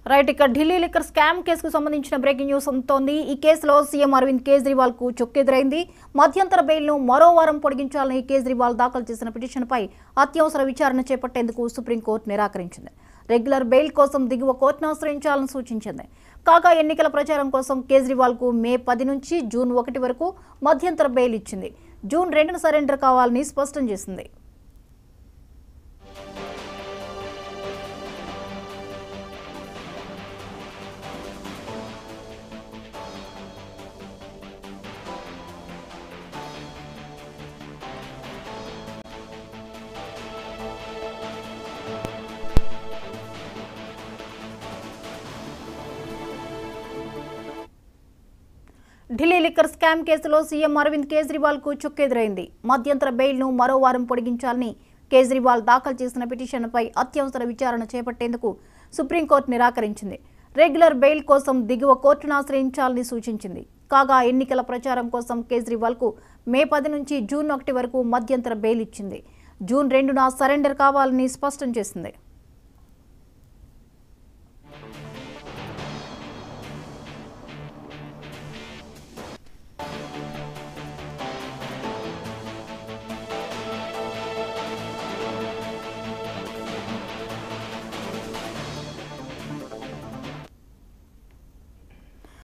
Right ఇక Delhi liquor scam కేసుకు సంబంధించిన బ్రేకింగ్ న్యూస్ అందుతోంది. ఈ కేసులో సీఎం అరవింద్ కేజ్రీవాల్ కు చుక్కెదురైంది. మధ్యంతర బెయిల్ను మరో వారం పొడిగించాలని కేజ్రీవాల్ దాఖలు చేసిన పిటిషన్పై అత్యవసర విచారణ చేపట్టేందుకు సుప్రీంకోర్టు నిరాకరించింది. రెగ్యులర్ బెయిల్ కోసం దిగువ కోర్టును ఆశ్రయించాలని సూచించింది. కాగా ఎన్నికల ప్రచారం కోసం కేజ్రీవాల్ కు మే 10 నుంచి జూన్ 1 వరకు మధ్యంతర బెయిల్ ఇచ్చింది. జూన్ 2న సరెండర్ కావాలని స్పష్టం చేసింది. ఢిల్లీ లిక్కర్ స్కామ్ కేసులో సీఎం అరవింద్ కేజ్రీవాల్ కు చుక్కెదురైంది. మధ్యంతర బెయిల్ను మరో వారం పొడిగించాలని కేజ్రీవాల్ దాఖలు చేసిన పిటిషన్పై అత్యవసర విచారణ చేపట్టేందుకు సుప్రీంకోర్టు నిరాకరించింది. రెగ్యులర్ బెయిల్ కోసం దిగువ కోర్టును ఆశ్రయించాలని సూచించింది. కాగా ఎన్నికల ప్రచారం కోసం కేజ్రీవాల్ కు మే 10 నుంచి జూన్ 1 వరకు మధ్యంతర బెయిల్ ఇచ్చింది. జూన్ 2న సరెండర్ కావాలని స్పష్టం చేసింది.